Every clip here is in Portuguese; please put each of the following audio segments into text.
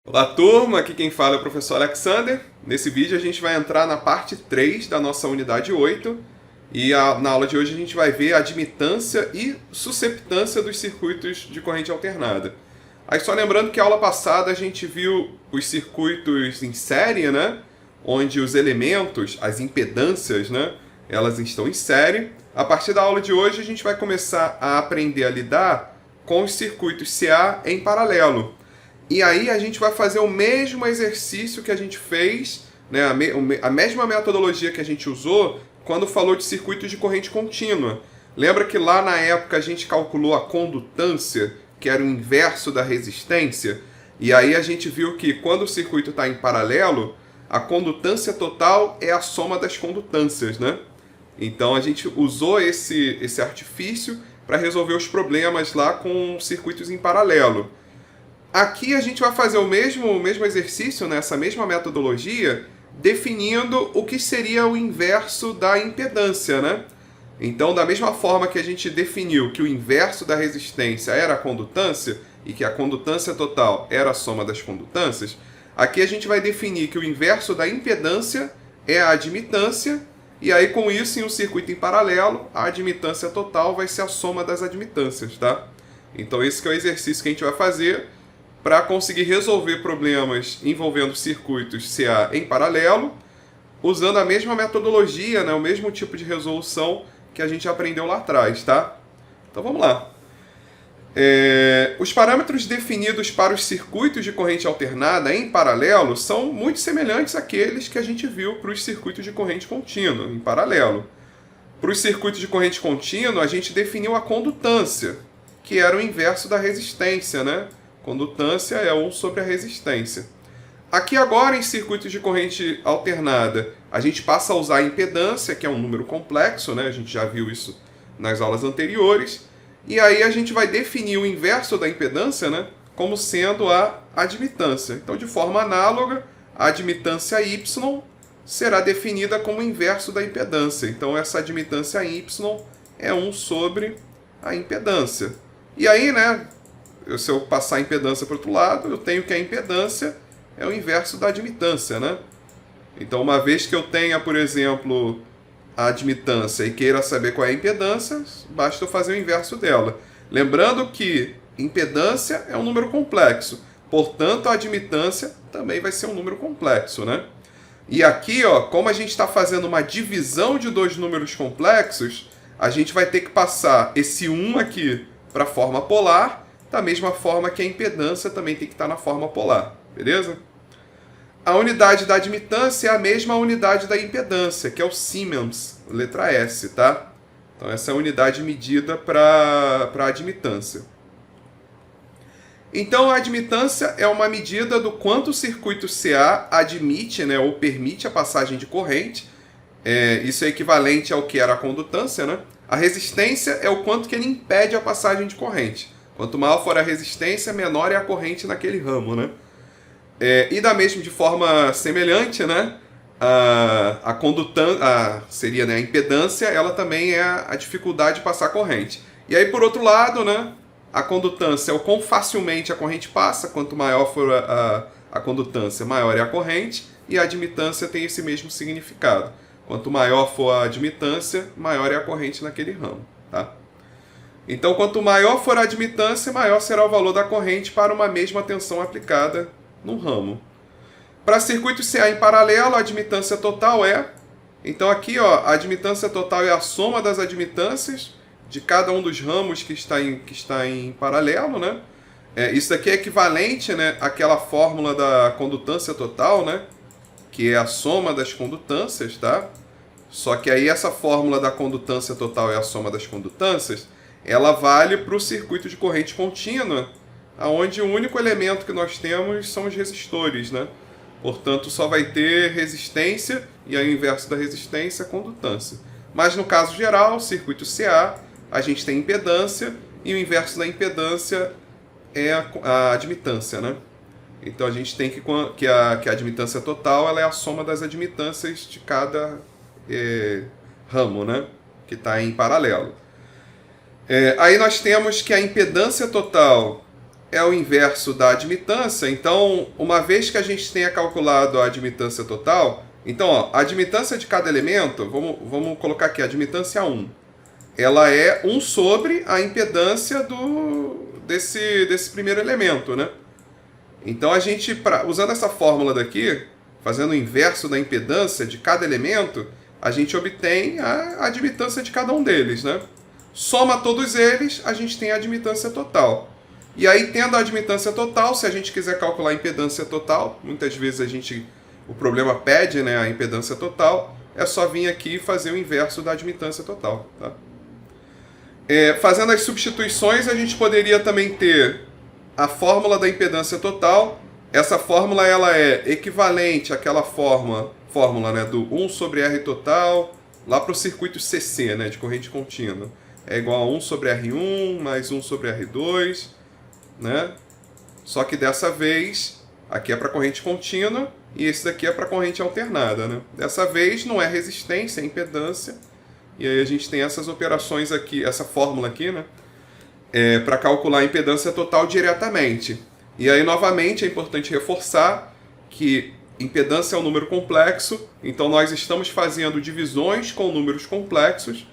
Olá turma, aqui quem fala é o professor Alexander. Nesse vídeo a gente vai entrar na parte 3 da nossa unidade 8 e na aula de hoje a gente vai ver a admitância e susceptância dos circuitos de corrente alternada. Aí só lembrando que a aula passada a gente viu os circuitos em série, né? Onde os elementos, as impedâncias, né? Elas estão em série. A partir da aula de hoje a gente vai começar a aprender a lidar com os circuitos CA em paralelo. E aí a gente vai fazer o mesmo exercício que a gente fez, né, a mesma metodologia que a gente usou quando falou de circuitos de corrente contínua. Lembra que lá na época a gente calculou a condutância, que era o inverso da resistência? E aí a gente viu que quando o circuito está em paralelo, a condutância total é a soma das condutâncias, né? Então a gente usou esse artifício para resolver os problemas lá com circuitos em paralelo. Aqui a gente vai fazer o mesmo exercício, nessa mesma metodologia, definindo o que seria o inverso da impedância, né? Então, da mesma forma que a gente definiu que o inverso da resistência era a condutância e que a condutância total era a soma das condutâncias, aqui a gente vai definir que o inverso da impedância é a admitância, e aí com isso, em um circuito em paralelo, a admitância total vai ser a soma das admitâncias, tá? Então esse que é o exercício que a gente vai fazer para conseguir resolver problemas envolvendo circuitos CA em paralelo, usando a mesma metodologia, né, o mesmo tipo de resolução que a gente aprendeu lá atrás, tá? Então vamos lá. Os parâmetros definidos para os circuitos de corrente alternada em paralelo são muito semelhantes àqueles que a gente viu para os circuitos de corrente contínua, em paralelo. Para os circuitos de corrente contínua, a gente definiu a condutância, que era o inverso da resistência, né? Condutância é 1 sobre a resistência. Aqui agora, em circuitos de corrente alternada, a gente passa a usar a impedância, que é um número complexo, né? A gente já viu isso nas aulas anteriores. E aí a gente vai definir o inverso da impedância, né, como sendo a admitância. Então, de forma análoga, a admitância Y será definida como o inverso da impedância. Então, essa admitância Y é 1 sobre a impedância. E aí, né, se eu passar a impedância para o outro lado, eu tenho que a impedância é o inverso da admitância, né? Então, uma vez que eu tenha, por exemplo, a admitância e queira saber qual é a impedância, basta eu fazer o inverso dela. Lembrando que impedância é um número complexo, portanto, a admitância também vai ser um número complexo, né? E aqui, ó, como a gente está fazendo uma divisão de dois números complexos, a gente vai ter que passar esse 1 aqui para a forma polar, da mesma forma que a impedância também tem que estar na forma polar, beleza? A unidade da admitância é a mesma unidade da impedância, que é o Siemens, letra S, tá? Então essa é a unidade medida para a admitância. Então a admitância é uma medida do quanto o circuito CA admite, né, ou permite a passagem de corrente. Isso é equivalente ao que era a condutância, né? A resistência é o quanto que ele impede a passagem de corrente. Quanto maior for a resistência, menor é a corrente naquele ramo, né? E da mesma, de forma semelhante, né? A condutância, seria, né, a impedância, ela também é a dificuldade de passar a corrente. E aí, por outro lado, né, a condutância é o quão facilmente a corrente passa. Quanto maior for a condutância, maior é a corrente. E a admitância tem esse mesmo significado. Quanto maior for a admitância, maior é a corrente naquele ramo, tá? Então, quanto maior for a admitância, maior será o valor da corrente para uma mesma tensão aplicada no ramo. Para circuito CA em paralelo, a admitância total é... Então, aqui, ó, a admitância total é a soma das admitâncias de cada um dos ramos que está em paralelo, né? Isso daqui é equivalente, né, àquela fórmula da condutância total, né? Que é a soma das condutâncias, tá? Só que aí essa fórmula da condutância total é a soma das condutâncias, ela vale para o circuito de corrente contínua, onde o único elemento que nós temos são os resistores, né? Portanto, só vai ter resistência e aí o inverso da resistência, condutância. Mas no caso geral, circuito CA, a gente tem impedância e o inverso da impedância é a admitância, né? Então a gente tem que a admitância total ela é a soma das admitâncias de cada ramo, né? Que está em paralelo. Aí nós temos que a impedância total é o inverso da admitância. Então, uma vez que a gente tenha calculado a admitância total, então, ó, a admitância de cada elemento, vamos colocar aqui, a admitância 1, ela é 1 sobre a impedância desse primeiro elemento, né? Então, a gente, usando essa fórmula daqui, fazendo o inverso da impedância de cada elemento, a gente obtém a admitância de cada um deles, né? Soma todos eles, a gente tem a admitância total. E aí, tendo a admitância total, se a gente quiser calcular a impedância total, muitas vezes o problema pede, né, a impedância total, é só vir aqui e fazer o inverso da admitância total. Tá? Fazendo as substituições, a gente poderia também ter a fórmula da impedância total. Essa fórmula ela é equivalente àquela fórmula, né, do 1 sobre R total, lá para o circuito CC, né, de corrente contínua. É igual a 1 sobre R1 mais 1 sobre R2, né? Só que dessa vez, aqui é para corrente contínua e esse daqui é para corrente alternada, né? Dessa vez não é resistência, é impedância. E aí a gente tem essas operações aqui, essa fórmula aqui, né? Para calcular a impedância total diretamente. E aí, novamente, é importante reforçar que impedância é um número complexo, então nós estamos fazendo divisões com números complexos.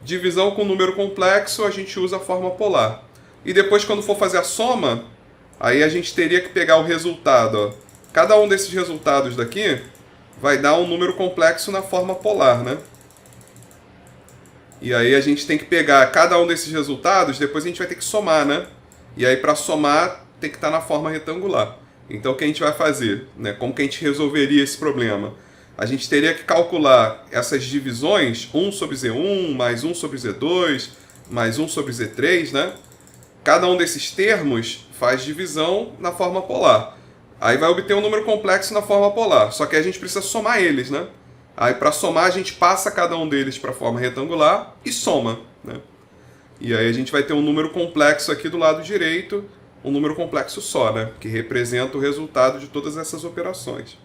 Divisão com número complexo, a gente usa a forma polar. E depois, quando for fazer a soma, aí a gente teria que pegar o resultado. Ó. Cada um desses resultados daqui vai dar um número complexo na forma polar, né? E aí a gente tem que pegar cada um desses resultados, depois a gente vai ter que somar, né? E aí para somar tem que estar na forma retangular. Então o que a gente vai fazer? Né? Como que a gente resolveria esse problema? A gente teria que calcular essas divisões, 1 sobre Z1, mais 1 sobre Z2, mais 1 sobre Z3, né? Cada um desses termos faz divisão na forma polar. Aí vai obter um número complexo na forma polar, só que a gente precisa somar eles, né? Aí para somar a gente passa cada um deles para a forma retangular e soma, né? E aí a gente vai ter um número complexo aqui do lado direito, um número complexo só, né? Que representa o resultado de todas essas operações.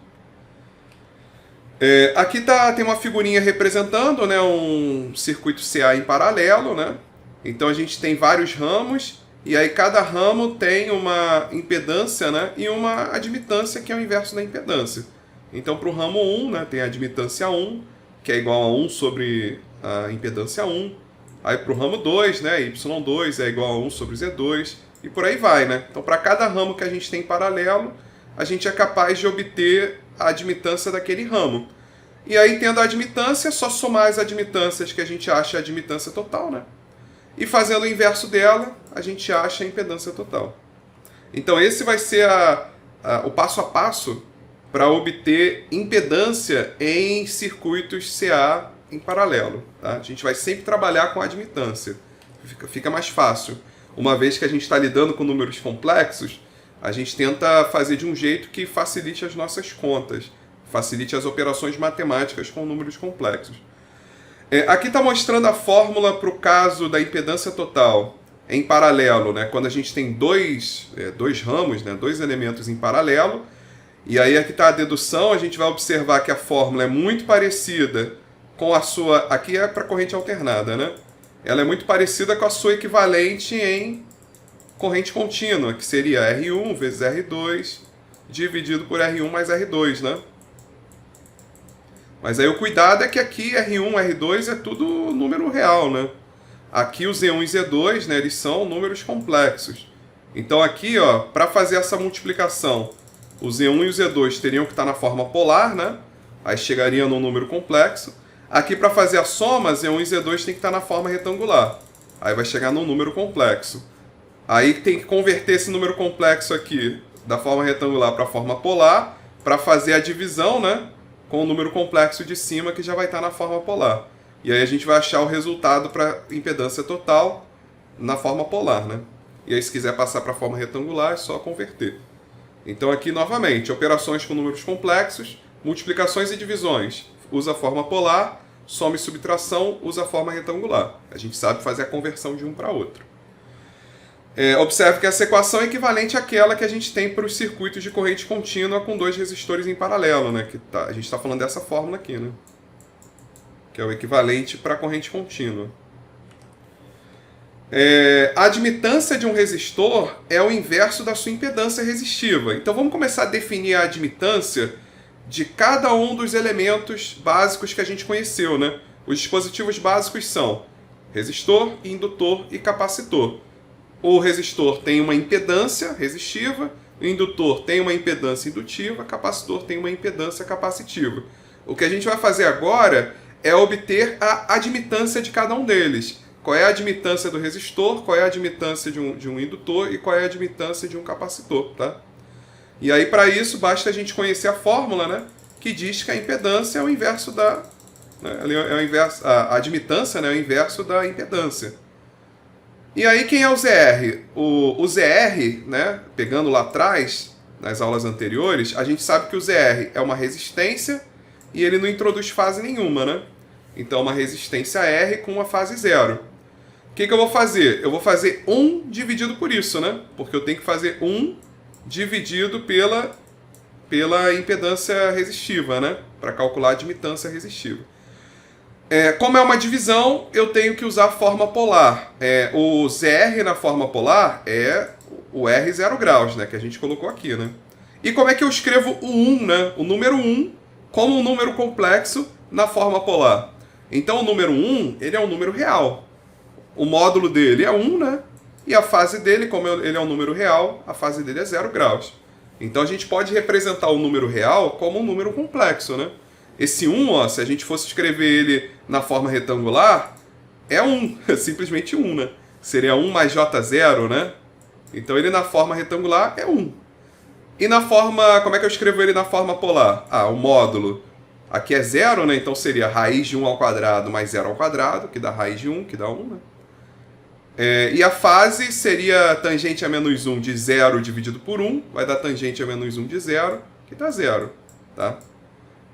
Aqui tem uma figurinha representando, né, um circuito CA em paralelo, né? Então a gente tem vários ramos e aí cada ramo tem uma impedância, né, e uma admitância que é o inverso da impedância. Então para o ramo 1, né, tem a admitância 1, que é igual a 1 sobre a impedância 1. Aí para o ramo 2, né, Y2 é igual a 1 sobre Z2 e por aí vai, né? Então para cada ramo que a gente tem em paralelo, a gente é capaz de obter a admitância daquele ramo. E aí, tendo a admitância, é só somar as admitâncias que a gente acha a admitância total, né? E fazendo o inverso dela, a gente acha a impedância total. Então esse vai ser o passo a passo para obter impedância em circuitos CA em paralelo. Tá? A gente vai sempre trabalhar com a admitância. Fica mais fácil. Uma vez que a gente está lidando com números complexos, a gente tenta fazer de um jeito que facilite as nossas contas, facilite as operações matemáticas com números complexos. Aqui está mostrando a fórmula para o caso da impedância total em paralelo, né? Quando a gente tem dois ramos, né? Dois elementos em paralelo. E aí aqui está a dedução, a gente vai observar que a fórmula é muito parecida com a sua... Aqui é para corrente alternada, né? Ela é muito parecida com a sua equivalente em corrente contínua, que seria R1 vezes R2 dividido por R1 mais R2, né? Mas aí o cuidado é que aqui R1, R2 é tudo número real, né? Aqui o Z1 e Z2, né, eles são números complexos. Então aqui, ó, para fazer essa multiplicação, o Z1 e o Z2 teriam que estar na forma polar, né? Aí chegaria num número complexo. Aqui para fazer a soma, Z1 e Z2 tem que estar na forma retangular. Aí vai chegar num número complexo. Aí tem que converter esse número complexo aqui da forma retangular para a forma polar, para fazer a divisão, né, com o número complexo de cima, que já vai estar na forma polar. E aí a gente vai achar o resultado para impedância total na forma polar, né? E aí se quiser passar para a forma retangular, é só converter. Então aqui, novamente, operações com números complexos, multiplicações e divisões, usa a forma polar, soma e subtração, usa a forma retangular. A gente sabe fazer a conversão de um para outro. Observe que essa equação é equivalente àquela que a gente tem para os circuitos de corrente contínua com dois resistores em paralelo, né? A gente está falando dessa fórmula aqui, né? Que é o equivalente para a corrente contínua. A admitância de um resistor é o inverso da sua impedância resistiva. Então vamos começar a definir a admitância de cada um dos elementos básicos que a gente conheceu, né? Os dispositivos básicos são resistor, indutor e capacitor. O resistor tem uma impedância resistiva, o indutor tem uma impedância indutiva, o capacitor tem uma impedância capacitiva. O que a gente vai fazer agora é obter a admitância de cada um deles. Qual é a admitância do resistor, qual é a admitância de um indutor e qual é a admitância de um capacitor, tá? E aí, para isso, basta a gente conhecer a fórmula, né, que diz que a impedância é o inverso da... Né, é o inverso, a admitância, né, é o inverso da impedância. E aí, quem é o ZR? O ZR, né, pegando lá atrás, nas aulas anteriores, a gente sabe que o ZR é uma resistência e ele não introduz fase nenhuma, né? Então, uma resistência R com uma fase zero. O que eu vou fazer? Eu vou fazer 1 dividido por isso, né? Porque eu tenho que fazer 1 dividido pela impedância resistiva, né? Para calcular a admitância resistiva. Como é uma divisão, eu tenho que usar a forma polar. O ZR na forma polar é o R 0 graus, né? Que a gente colocou aqui, né? E como é que eu escrevo o 1, né? O número 1 como um número complexo na forma polar? Então o número 1, ele é um número real. O módulo dele é 1, né? E a fase dele, como ele é um número real, a fase dele é 0 graus. Então a gente pode representar o número real como um número complexo, né? Esse 1, ó, se a gente fosse escrever ele na forma retangular, é 1, é simplesmente 1, né? Seria 1 mais J0, né? Então ele na forma retangular é 1. E na forma, como é que eu escrevo ele na forma polar? O módulo aqui é 0, né? Então seria raiz de 1 ao quadrado mais 0 ao quadrado, que dá raiz de 1, que dá 1, né? E a fase seria tangente a menos 1 de 0 dividido por 1, vai dar tangente a menos 1 de 0, que dá 0, tá?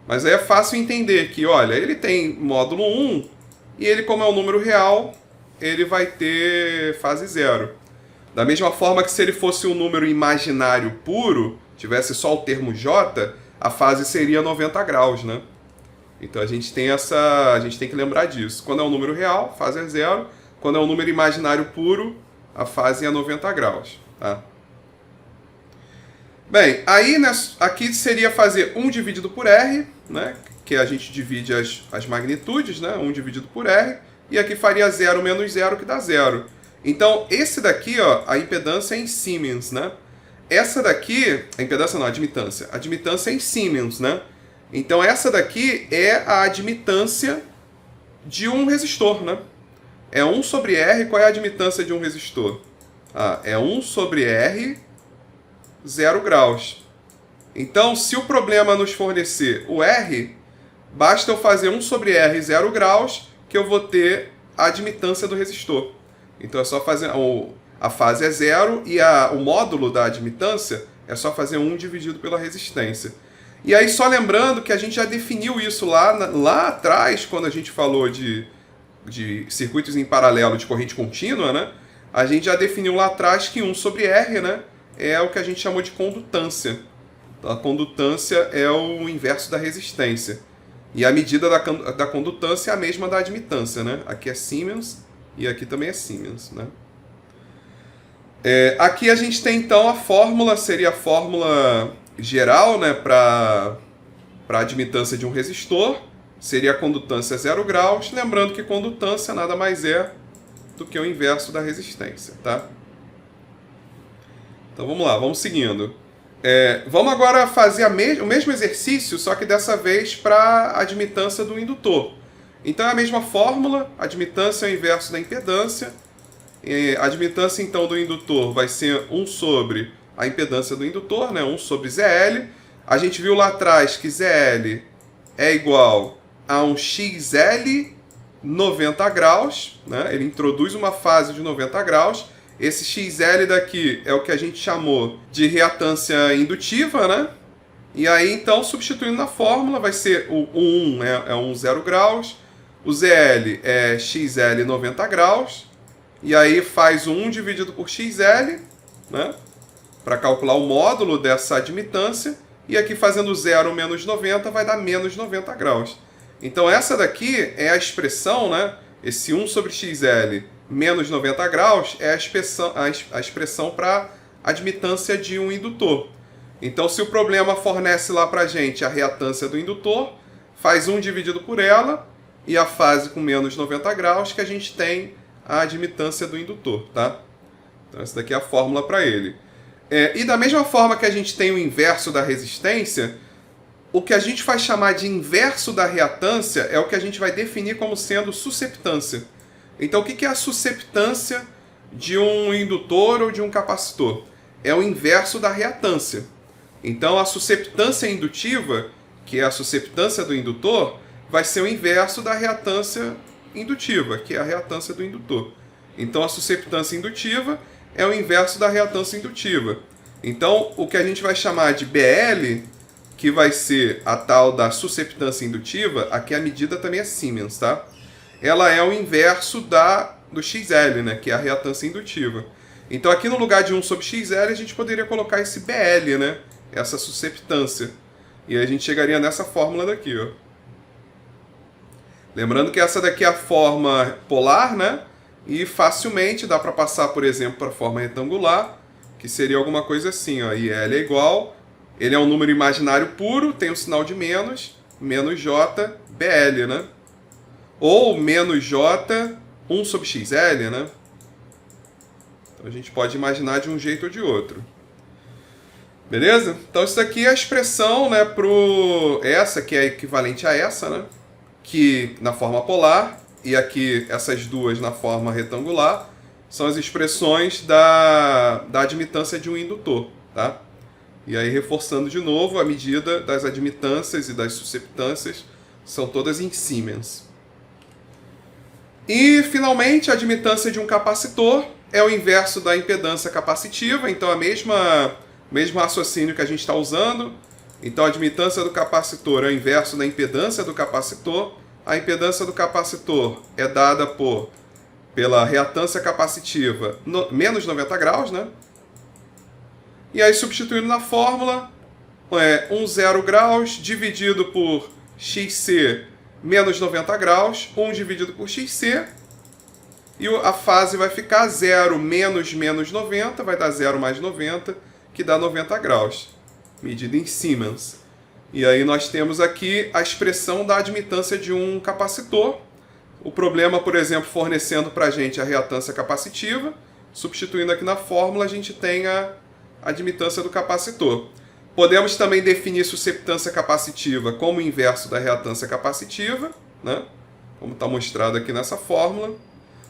Mas aí é fácil entender que, olha, ele tem módulo 1, e ele, como é um número real, ele vai ter fase 0. Da mesma forma que se ele fosse um número imaginário puro, tivesse só o termo J, a fase seria 90 graus, né? Então a gente tem que lembrar disso. Quando é um número real, a fase é 0. Quando é um número imaginário puro, a fase é 90 graus, tá? Bem, aí aqui seria fazer 1 dividido por R, né? Que a gente divide as magnitudes, né? 1 dividido por R. E aqui faria 0 menos 0, que dá 0. Então, esse daqui, ó, a impedância é em Siemens, né? Essa daqui, a impedância não, a admitância. A admitância é em Siemens, né? Então, essa daqui é a admitância de um resistor, né? É 1 sobre R, qual é a admitância de um resistor? É 1 sobre R, 0 graus. Então, se o problema nos fornecer o R, basta eu fazer 1 sobre R, 0 graus, que eu vou ter a admitância do resistor. Então, é só fazer... A fase é 0 e o módulo da admitância é só fazer 1 dividido pela resistência. E aí, só lembrando que a gente já definiu isso lá atrás, quando a gente falou de circuitos em paralelo de corrente contínua, né? A gente já definiu lá atrás que 1 sobre R, né, é o que a gente chamou de condutância. A condutância é o inverso da resistência. E a medida da condutância é a mesma da admitância, né? Aqui é Siemens e aqui também é Siemens, né? Aqui a gente tem então a fórmula, seria a fórmula geral, né, para a admitância de um resistor. Seria a condutância 0 graus, lembrando que condutância nada mais é do que o inverso da resistência, tá? Então vamos lá, vamos seguindo. Vamos agora fazer o mesmo exercício, só que dessa vez para a admitância do indutor. Então é a mesma fórmula, admitância é o inverso da impedância. A admitância então do indutor vai ser 1 sobre a impedância do indutor, né? 1 sobre ZL. A gente viu lá atrás que ZL é igual a um XL 90 graus, né? Ele introduz uma fase de 90 graus. Esse XL daqui é o que a gente chamou de reatância indutiva, né? E aí, então, substituindo na fórmula, vai ser o 1 é 1 0 graus, o ZL é XL 90 graus, e aí faz o 1 dividido por XL, né? Para calcular o módulo dessa admitância, e aqui fazendo 0 menos 90 vai dar menos 90 graus. Então essa daqui é a expressão, né, esse 1 sobre XL menos 90 graus é a expressão para admitância de um indutor. Então, se o problema fornece lá para a gente a reatância do indutor, faz 1 dividido por ela, e a fase com menos 90 graus, que a gente tem a admitância do indutor, tá? Então, essa daqui é a fórmula para ele. E da mesma forma que a gente tem o inverso da resistência, o que a gente vai chamar de inverso da reatância é o que a gente vai definir como sendo susceptância. Então, o que é a susceptância de um indutor ou de um capacitor? É o inverso da reatância. Então, a susceptância indutiva, que é a susceptância do indutor, vai ser o inverso da reatância indutiva, que é a reatância do indutor. Então, a susceptância indutiva é o inverso da reatância indutiva. Então, o que a gente vai chamar de BL, que vai ser a tal da susceptância indutiva, aqui a medida também é Siemens, tá? Ela é o inverso do XL, né, que é a reatância indutiva. Então, aqui no lugar de 1 sobre XL, a gente poderia colocar esse BL, né, essa susceptância. E aí a gente chegaria nessa fórmula daqui, ó. Lembrando que essa daqui é a forma polar, né? E facilmente dá para passar, por exemplo, para a forma retangular, que seria alguma coisa assim, ó. IL é igual, ele é um número imaginário puro, tem o sinal de menos, menos J, BL, né? Ou menos J, 1 sobre XL, né? Então a gente pode imaginar de um jeito ou de outro. Beleza? Então isso aqui é a expressão, né, essa que é equivalente a essa, né? Que na forma polar, e aqui essas duas na forma retangular, são as expressões da admitância de um indutor, tá? E aí, reforçando de novo, a medida das admitâncias e das susceptâncias são todas em Siemens. E, finalmente, a admitância de um capacitor é o inverso da impedância capacitiva, então mesmo raciocínio que a gente está usando. Então, a admitância do capacitor é o inverso da impedância do capacitor. A impedância do capacitor é dada pela reatância capacitiva menos 90 graus, né? E aí, substituindo na fórmula, 0 graus dividido por XC menos 90 graus, 1 dividido por XC, e a fase vai ficar 0 menos 90, vai dar 0 mais 90, que dá 90 graus, medida em Siemens. E aí nós temos aqui a expressão da admitância de um capacitor. O problema, por exemplo, fornecendo para a gente a reatância capacitiva. Substituindo aqui na fórmula, a gente tem a admitância do capacitor. Podemos também definir susceptância capacitiva como o inverso da reatância capacitiva, né? Como está mostrado aqui nessa fórmula.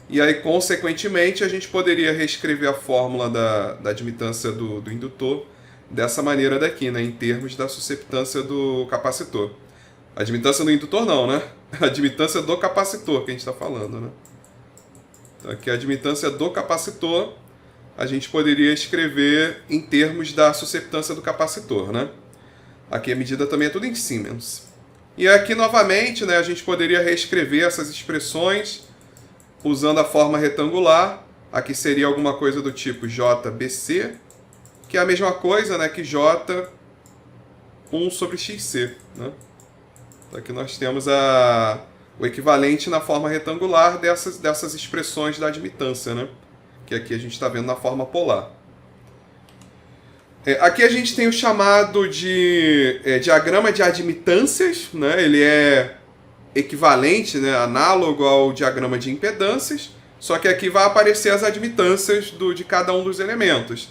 E aí, consequentemente, a gente poderia reescrever a fórmula da admitância do indutor dessa maneira daqui, né, em termos da susceptância do capacitor. A admitância do indutor não, né? A admitância do capacitor que a gente está falando, né? Então, aqui a admitância do capacitor a gente poderia escrever em termos da susceptância do capacitor, né? Aqui a medida também é tudo em Siemens. E aqui novamente, né, a gente poderia reescrever essas expressões usando a forma retangular. Aqui seria alguma coisa do tipo JBC, que é a mesma coisa, né, que J 1 sobre XC, né? Então aqui nós temos o equivalente na forma retangular dessas expressões da admitância, né? Que aqui a gente está vendo na forma polar. Aqui a gente tem o chamado de diagrama de admitâncias, né? Ele é equivalente, né, análogo ao diagrama de impedâncias, só que aqui vai aparecer as admitâncias de cada um dos elementos.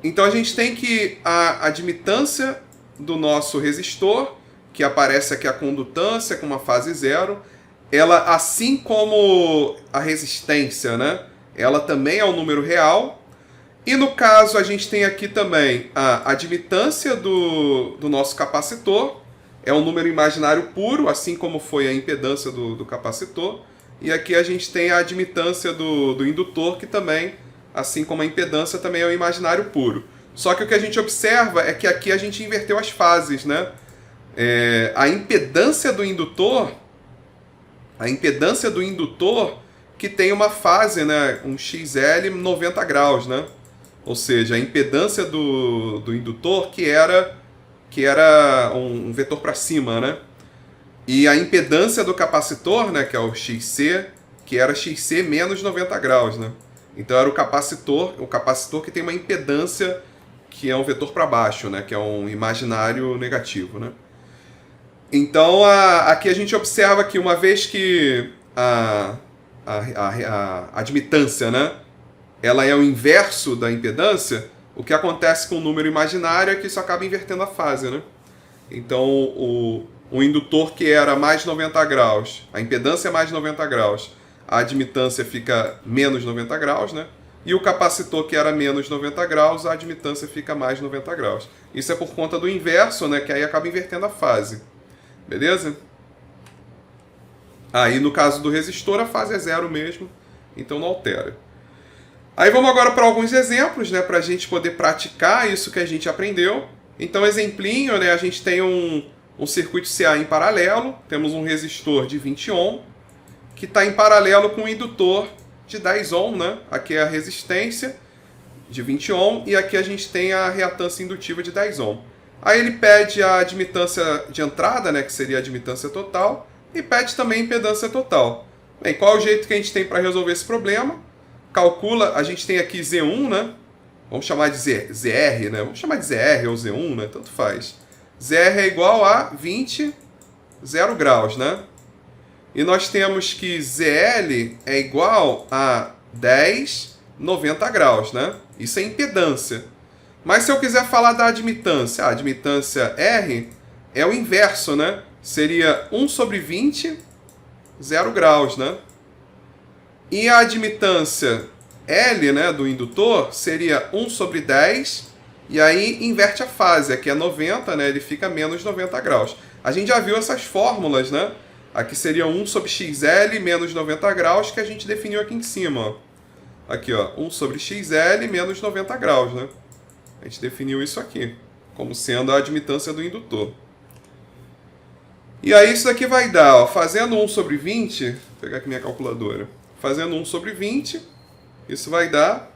Então a gente tem que a admitância do nosso resistor, que aparece aqui a condutância com uma fase zero, ela, assim como a resistência, né, ela também é um número real. E no caso a gente tem aqui também a admitância do nosso capacitor, é um número imaginário puro, assim como foi a impedância do capacitor. E aqui a gente tem a admitância do indutor, que também, assim como a impedância, também é um imaginário puro. Só que o que a gente observa é que aqui a gente inverteu as fases, né? A impedância do indutor que tem uma fase, né, um XL 90 graus, né? Ou seja, a impedância do indutor que era um vetor para cima, né? E a impedância do capacitor, né, que é o XC, que era XC menos 90 graus, né? Então era o capacitor que tem uma impedância que é um vetor para baixo, né? Que é um imaginário negativo, né? Então aqui a gente observa que uma vez que a admitância, né, ela é o inverso da impedância, o que acontece com o número imaginário é que isso acaba invertendo a fase, né? Então o indutor que era mais 90 graus, a impedância é mais 90 graus, a admitância fica menos 90 graus, né? E o capacitor que era menos 90 graus, a admitância fica mais 90 graus. Isso é por conta do inverso, né? Que aí acaba invertendo a fase. Beleza? Aí no caso do resistor, a fase é zero mesmo, então não altera. Aí vamos agora para alguns exemplos, né? Para a gente poder praticar isso que a gente aprendeu. Então, exemplinho, né? A gente tem um circuito CA em paralelo, temos um resistor de 20 ohm, que está em paralelo com um indutor de 10 ohm, né? Aqui é a resistência de 20 ohm e aqui a gente tem a reatância indutiva de 10 ohm. Aí ele pede a admitância de entrada, né? Que seria a admitância total, e pede também a impedância total. Bem, qual é o jeito que a gente tem para resolver esse problema? Calcula, a gente tem aqui Z1, né? Vamos chamar de ZR, né? Vamos chamar de ZR ou Z1, né? Tanto faz. ZR é igual a 20, 0 graus, né? E nós temos que ZL é igual a 10, 90 graus, né? Isso é impedância. Mas se eu quiser falar da admitância, a admitância R é o inverso, né? Seria 1 sobre 20, 0 graus, né? E a admitância L, né, do indutor, seria 1 sobre 10, e aí inverte a fase. Aqui é 90, né? Ele fica menos 90 graus. A gente já viu essas fórmulas, né? Aqui seria 1 sobre XL menos 90 graus, que a gente definiu aqui em cima. Ó. Aqui, ó, 1 sobre XL menos 90 graus, né? A gente definiu isso aqui, como sendo a admitância do indutor. E aí isso daqui vai dar, ó, fazendo 1 sobre 20, vou pegar aqui minha calculadora. Fazendo 1 sobre 20, isso vai dar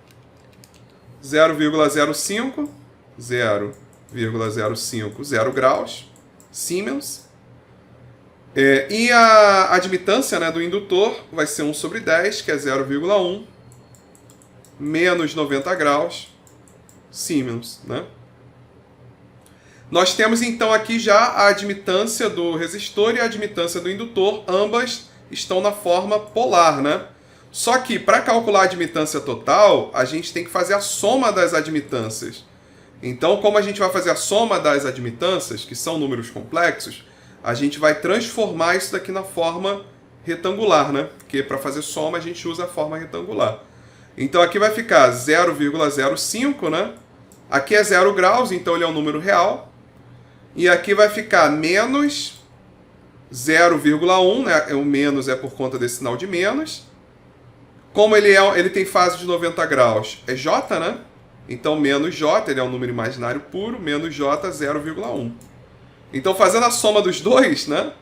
0,05, 0,05, 0 graus, Siemens. E a admitância, né, do indutor vai ser 1 sobre 10, que é 0,1, menos 90 graus, Siemens, né? Nós temos então aqui já a admitância do resistor e a admitância do indutor, ambas estão na forma polar, né? Só que para calcular a admitância total, a gente tem que fazer a soma das admitâncias. Então, como a gente vai fazer a soma das admitâncias, que são números complexos, a gente vai transformar isso daqui na forma retangular, né? Porque para fazer soma a gente usa a forma retangular. Então aqui vai ficar 0,05, né? Aqui é 0 graus, então ele é um número real. E aqui vai ficar menos 0,1, né? O menos é por conta desse sinal de menos. Como ele tem fase de 90 graus, é J, né? Então menos J, ele é um número imaginário puro, menos J, 0,1. Então fazendo a soma dos dois, né?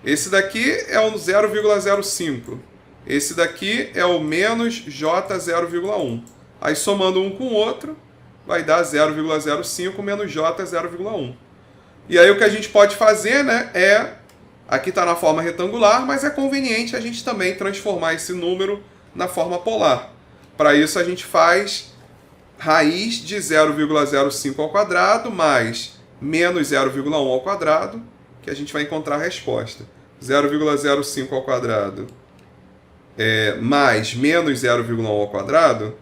Esse daqui é um 0,05. Esse daqui é o menos J 0,1. Aí somando um com o outro, vai dar 0,05 menos J 0,1. E aí o que a gente pode fazer, né, aqui está na forma retangular, mas é conveniente a gente também transformar esse número na forma polar. Para isso a gente faz raiz de 0,05 ao quadrado mais menos 0,1 ao quadrado, que a gente vai encontrar a resposta. 0,05 ao quadrado mais menos 0,1 ao quadrado,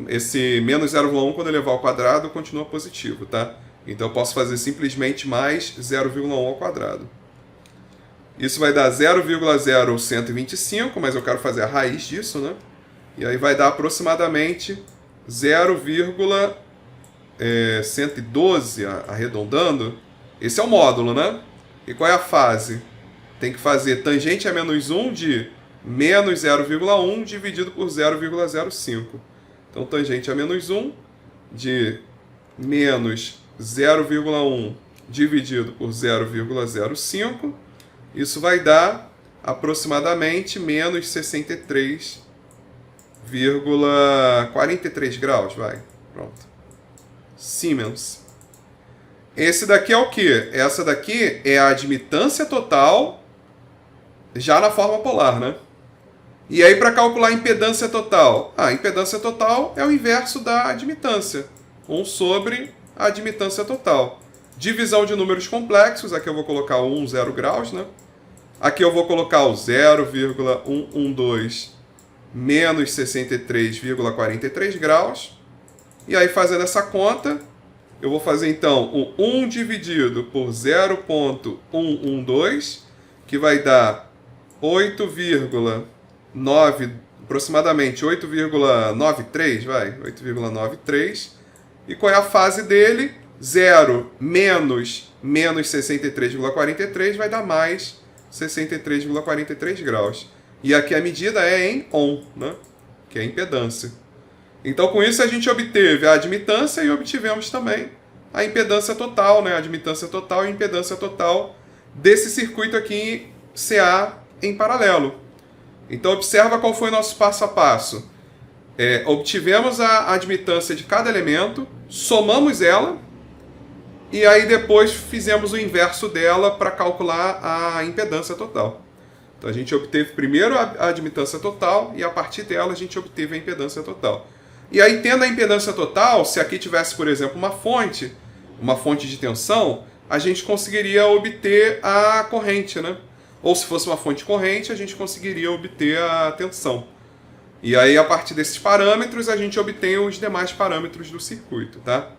esse menos 0,1 quando eu levar ao quadrado continua positivo, tá? Então eu posso fazer simplesmente mais 0,1 ao quadrado. Isso vai dar 0,0125, mas eu quero fazer a raiz disso, né? E aí vai dar aproximadamente 0,112, arredondando. Esse é o módulo, né? E qual é a fase? Tem que fazer tangente a menos 1 de menos 0,1 dividido por 0,05. Então, tangente a menos 1 de menos 0,1 dividido por 0,05. Isso vai dar aproximadamente menos 63,43 graus, vai. Pronto. Siemens. Esse daqui é o quê? Essa daqui é a admitância total já na forma polar, né? E aí, para calcular a impedância total? A impedância total é o inverso da admitância. 1 sobre a admitância total. Divisão de números complexos, aqui eu vou colocar o 0 graus, né? Aqui eu vou colocar o 0,112 menos 63,43 graus. E aí, fazendo essa conta, eu vou fazer então o 1 dividido por 0,112, que vai dar 8,9, aproximadamente 8,93, vai, 8,93. E qual é a fase dele? 0 menos 63,43 vai dar mais 63,43 graus. E aqui a medida é em ohm, né? Que é a impedância. Então, com isso, a gente obteve a admitância e obtivemos também a impedância total, né? A admitância total e a impedância total desse circuito aqui CA em paralelo. Então, observa qual foi o nosso passo a passo. Obtivemos a admitância de cada elemento, somamos ela, e aí depois fizemos o inverso dela para calcular a impedância total. Então a gente obteve primeiro a admitância total e a partir dela a gente obteve a impedância total. E aí, tendo a impedância total, se aqui tivesse, por exemplo, uma fonte de tensão, a gente conseguiria obter a corrente, né? Ou se fosse uma fonte corrente, a gente conseguiria obter a tensão. E aí, a partir desses parâmetros, a gente obtém os demais parâmetros do circuito, tá?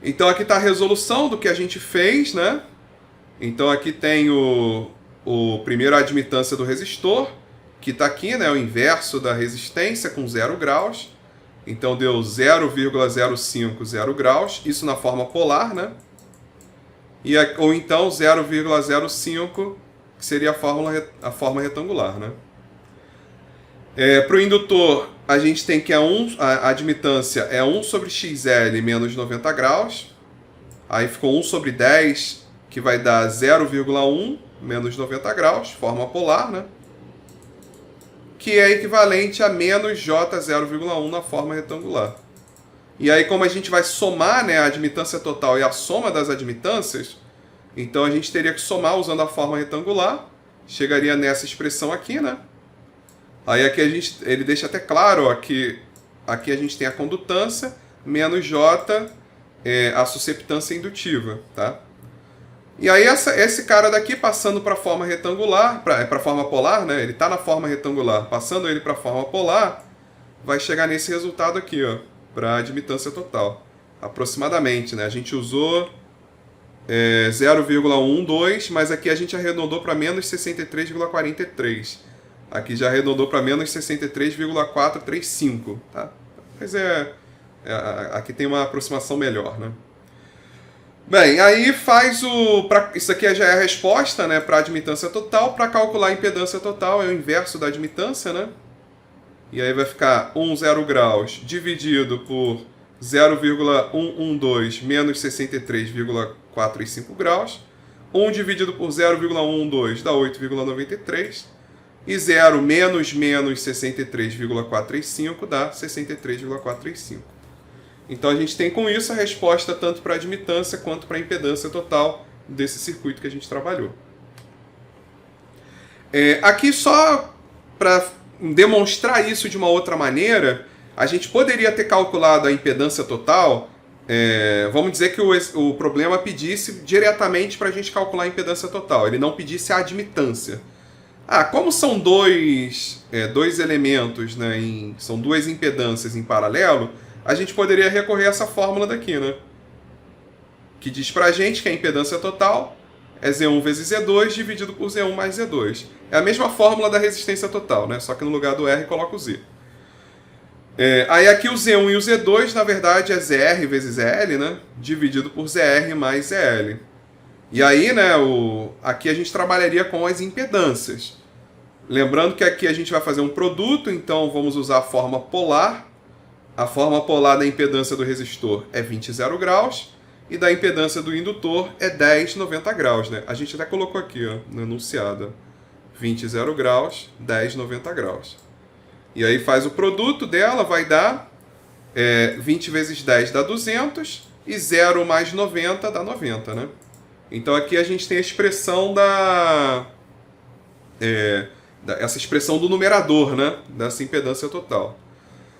Então, aqui está a resolução do que a gente fez, né? Então, aqui tem primeiro a admitância do resistor, que está aqui, né? O inverso da resistência com 0 graus. Então, deu 0,050 graus, isso na forma polar, né? Ou então 0,05, que seria a forma retangular, né? Para o indutor, a gente tem que a admitância é 1 sobre XL menos 90 graus. Aí ficou 1 sobre 10, que vai dar 0,1 menos 90 graus, forma polar, né? Que é equivalente a menos J0,1 na forma retangular. E aí, como a gente vai somar, né, a admitância total e a soma das admitâncias, então a gente teria que somar usando a forma retangular. Chegaria nessa expressão aqui, né? Aí aqui ele deixa até claro, ó, que aqui a gente tem a condutância, menos J, a susceptância indutiva, tá? E aí esse cara daqui, passando para a forma retangular, para a forma polar, né? Ele está na forma retangular, passando ele para a forma polar, vai chegar nesse resultado aqui, ó, para a admitância total. Aproximadamente, né? A gente usou 0,12, mas aqui a gente arredondou para menos 63,43. Aqui já arredondou para menos 63,435, tá? Mas aqui tem uma aproximação melhor, né? Bem, aí faz isso aqui já é a resposta, né, para a admitância total. Para calcular a impedância total, é o inverso da admitância, né? E aí vai ficar 0 graus dividido por 0,112 menos 63,45 graus. 1 dividido por 0,112 dá 8,93. E 0 menos 63,435 dá 63,435. Então a gente tem com isso a resposta tanto para a admitância quanto para a impedância total desse circuito que a gente trabalhou. Aqui só para demonstrar isso de uma outra maneira, a gente poderia ter calculado a impedância total. Vamos dizer que o problema pedisse diretamente para a gente calcular a impedância total, ele não pedisse a admitância. Como são dois elementos, né, são duas impedâncias em paralelo, a gente poderia recorrer a essa fórmula daqui, né? Que diz pra gente que a impedância total é Z1 vezes Z2 dividido por Z1 mais Z2. É a mesma fórmula da resistência total, né? Só que no lugar do R coloca o Z. Aí aqui o Z1 e o Z2, na verdade, é ZR vezes ZL, né? Dividido por ZR mais ZL. E aí, né, aqui a gente trabalharia com as impedâncias. Lembrando que aqui a gente vai fazer um produto, então vamos usar a forma polar. A forma polar da impedância do resistor é 20,0 graus e da impedância do indutor é 10,90 graus, né? A gente até colocou aqui, ó, no enunciado, 20,0 graus, 10,90 graus. E aí faz o produto dela, vai dar 20 vezes 10 dá 200 e 0 mais 90 dá 90, né? Então aqui a gente tem a expressão essa expressão do numerador, né? Dessa impedância total.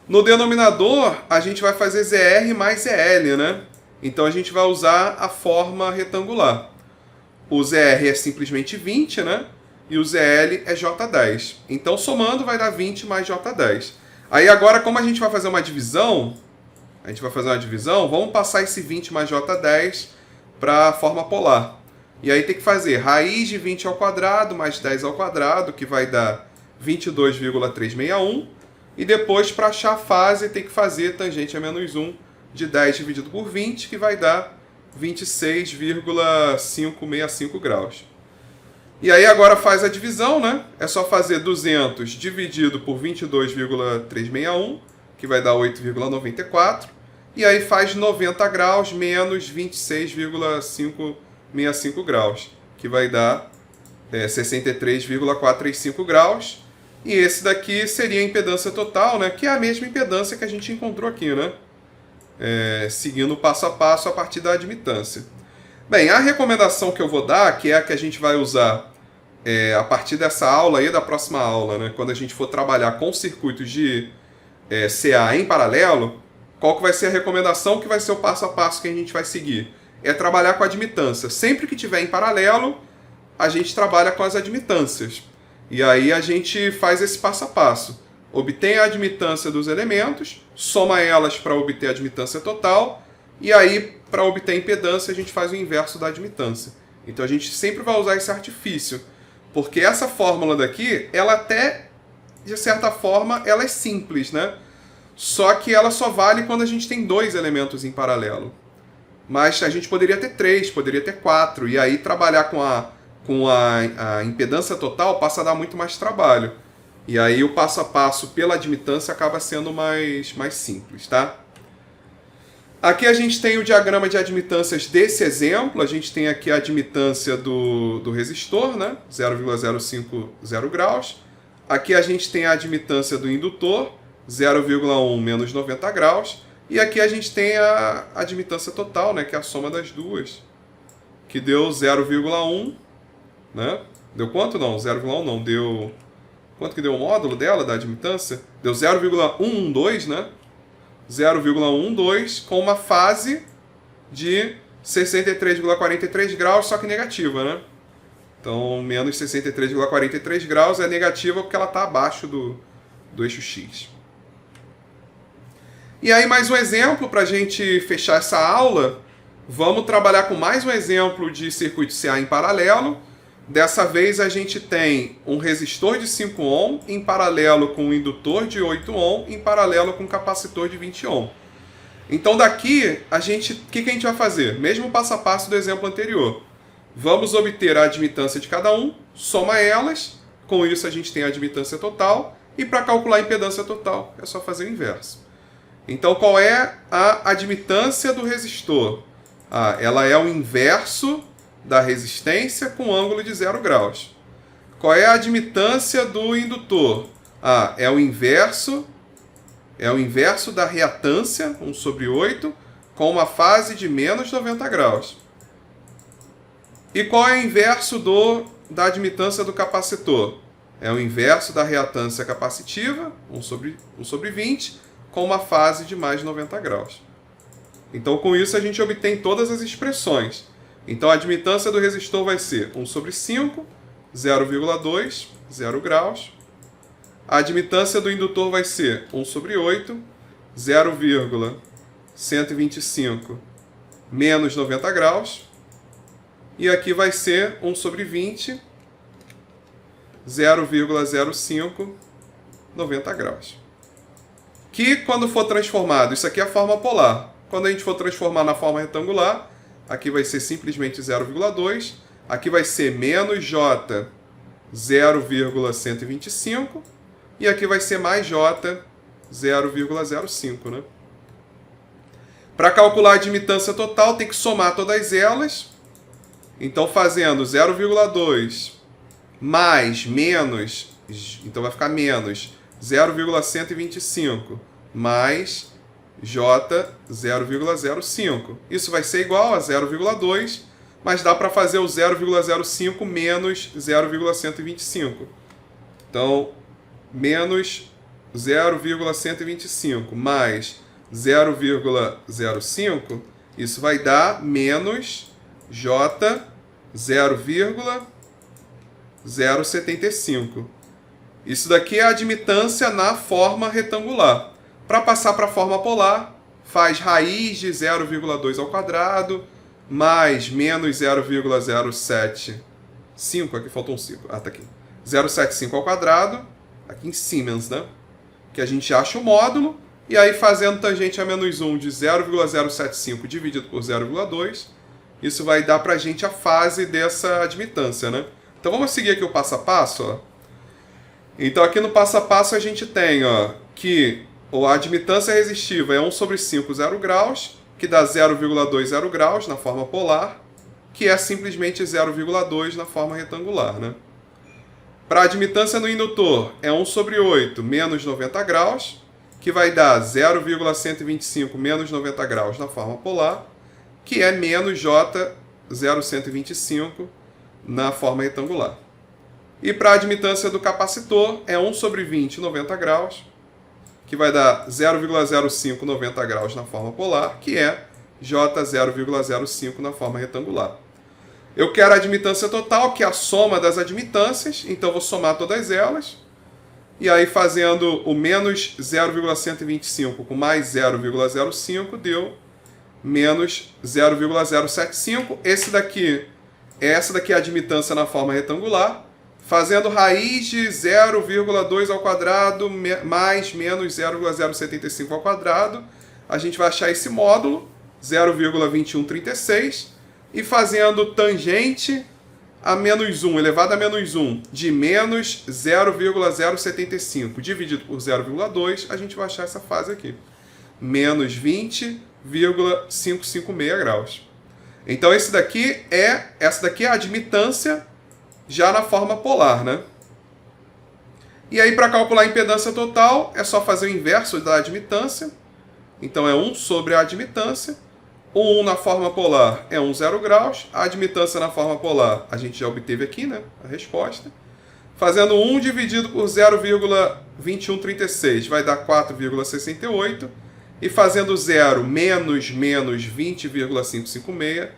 No denominador, a gente vai fazer ZR mais ZL, né? Então a gente vai usar a forma retangular. O ZR é simplesmente 20, né? E o ZL é J10. Então somando vai dar 20 mais J10. Aí agora, como a gente vai fazer uma divisão, vamos passar esse 20 mais J10 para a forma polar. E aí tem que fazer raiz de 20 ao quadrado mais 10 ao quadrado, que vai dar 22,361. E depois, para achar a fase, tem que fazer tangente a menos 1 de 10 dividido por 20, que vai dar 26,565 graus. E aí agora faz a divisão, né? É só fazer 200 dividido por 22,361, que vai dar 8,94. E aí faz 90 graus menos 26,565 graus, que vai dar 63,435 graus. E esse daqui seria a impedância total, né? Que é a mesma impedância que a gente encontrou aqui, né? Seguindo passo a passo a partir da admitância. Bem, a recomendação que eu vou dar, que é a que a gente vai usar a partir dessa aula aí, da próxima aula, né? Quando a gente for trabalhar com circuitos de CA em paralelo, qual que vai ser a recomendação, que vai ser o passo a passo que a gente vai seguir? É trabalhar com a admitância. Sempre que tiver em paralelo, a gente trabalha com as admitâncias. E aí a gente faz esse passo a passo. Obtém a admitância dos elementos, soma elas para obter a admitância total, e aí, para obter a impedância, a gente faz o inverso da admitância. Então a gente sempre vai usar esse artifício, porque essa fórmula daqui, ela até, de certa forma, ela é simples, né? Só que ela só vale quando a gente tem dois elementos em paralelo. Mas a gente poderia ter 3, poderia ter 4, e aí trabalhar com a impedância total passa a dar muito mais trabalho. E aí o passo a passo pela admitância acaba sendo mais simples, tá? Aqui a gente tem o diagrama de admitâncias desse exemplo. A gente tem aqui a admitância do resistor, né? 0,050 graus. Aqui a gente tem a admitância do indutor, 0,1 menos 90 graus. E aqui a gente tem a admitância total, né? Que é a soma das duas, que deu 0,1, né? Deu quanto? Não, 0,1 não, deu... Quanto que deu o módulo dela, da admitância? Deu 0,112, né? 0,12 com uma fase de 63,43 graus, só que negativa, né? Então, menos 63,43 graus é negativa porque ela está abaixo do eixo X. E aí, mais um exemplo para a gente fechar essa aula. Vamos trabalhar com mais um exemplo de circuito CA em paralelo. Dessa vez a gente tem um resistor de 5 ohm em paralelo com um indutor de 8 ohm em paralelo com um capacitor de 20 ohm. Então daqui, o que a gente vai fazer? Mesmo passo a passo do exemplo anterior. Vamos obter a admitância de cada um, soma elas, com isso a gente tem a admitância total, e para calcular a impedância total é só fazer o inverso. Então qual é a admitância do resistor? Ela é o inverso da resistência com ângulo de 0 graus. Qual é a admitância do indutor? É o inverso da reatância, 1 sobre 8, com uma fase de menos 90 graus. E qual é o inverso da admitância do capacitor? É o inverso da reatância capacitiva, 1 sobre 20, com uma fase de mais 90 graus. Então, com isso, a gente obtém todas as expressões. Então, a admitância do resistor vai ser 1 sobre 5, 0,2, 0 graus. A admitância do indutor vai ser 1 sobre 8, 0,125, menos 90 graus. E aqui vai ser 1 sobre 20, 0,05, 90 graus. Que, quando for transformado, isso aqui é a forma polar. Quando a gente for transformar na forma retangular, aqui vai ser simplesmente 0,2. Aqui vai ser menos J 0,125. E aqui vai ser mais J 0,05. Né? Para calcular a admitância total, tem que somar todas elas. Então, fazendo 0,2 mais menos... Então, vai ficar menos 0,125 mais J 0,05. Isso vai ser igual a 0,2, mas dá para fazer o 0,05 menos 0,125. Então, menos 0,125 mais 0,05, isso vai dar menos J 0,075. Isso daqui é a admitância na forma retangular. Para passar para a forma polar, faz raiz de 0,2 ao quadrado mais menos 0,075. Aqui faltou um 5. Ah, tá aqui. 0,75 ao quadrado, aqui em Siemens, né? Que a gente acha o módulo, e aí fazendo tangente a menos 1 de 0,075 dividido por 0,2, isso vai dar para a gente a fase dessa admitância, né? Então vamos seguir aqui o passo a passo, ó. Então aqui no passo a passo a gente tem, ó, que a admitância resistiva é 1 sobre 5 0 graus, que dá 0,20 graus na forma polar, que é simplesmente 0,2 na forma retangular, né? Para a admitância no indutor é 1 sobre 8 menos 90 graus, que vai dar 0,125 menos 90 graus na forma polar, que é menos J 0,125 na forma retangular. E para a admitância do capacitor é 1 sobre 20 90 graus, que vai dar 0,05 90 graus na forma polar, que é J 0,05 na forma retangular. Eu quero a admitância total, que é a soma das admitâncias, então vou somar todas elas. E aí fazendo o menos 0,125 com mais 0,05 deu menos 0,075. Essa daqui é a admitância na forma retangular. Fazendo raiz de 0,2 ao quadrado mais menos 0,075 ao quadrado, a gente vai achar esse módulo, 0,2136. E fazendo tangente a menos 1 elevado a menos 1 de menos 0,075 dividido por 0,2, a gente vai achar essa fase aqui. Menos 20,556 graus. Então essa daqui é a admitância já na forma polar, né? E aí para calcular a impedância total é só fazer o inverso da admitância. Então é 1 sobre a admitância. O 1 na forma polar é 1 0 graus. A admitância na forma polar a gente já obteve aqui, né? A resposta. Fazendo 1 dividido por 0,2136 vai dar 4,68. E fazendo 0 menos 20,556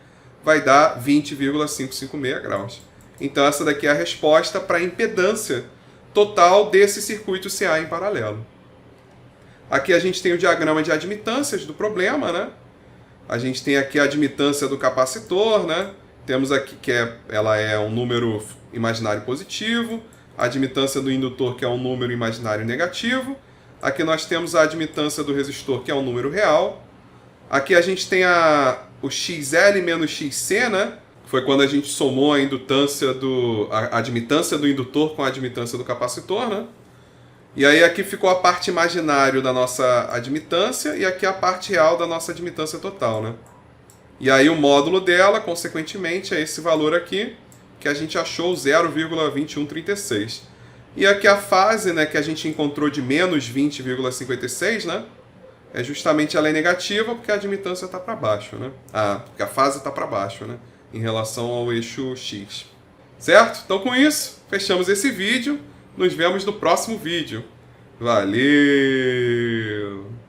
vai dar 20,556 graus. Então essa daqui é a resposta para a impedância total desse circuito CA em paralelo. Aqui a gente tem o diagrama de admitâncias do problema, né? A gente tem aqui a admitância do capacitor, né? Temos aqui que ela é um número imaginário positivo, a admitância do indutor, que é um número imaginário negativo. Aqui nós temos a admitância do resistor, que é um número real. Aqui a gente tem o XL menos XC, né? Foi quando a gente somou a admitância do indutor com a admitância do capacitor, né? E aí aqui ficou a parte imaginária da nossa admitância e aqui a parte real da nossa admitância total, né? E aí o módulo dela, consequentemente, é esse valor aqui, que a gente achou 0,2136. E aqui a fase, né, que a gente encontrou de menos 20,56, né? É justamente ela é negativa porque a admitância está para baixo, né? Porque a fase está para baixo, né? Em relação ao eixo X. Certo? Então com isso, fechamos esse vídeo. Nos vemos no próximo vídeo. Valeu!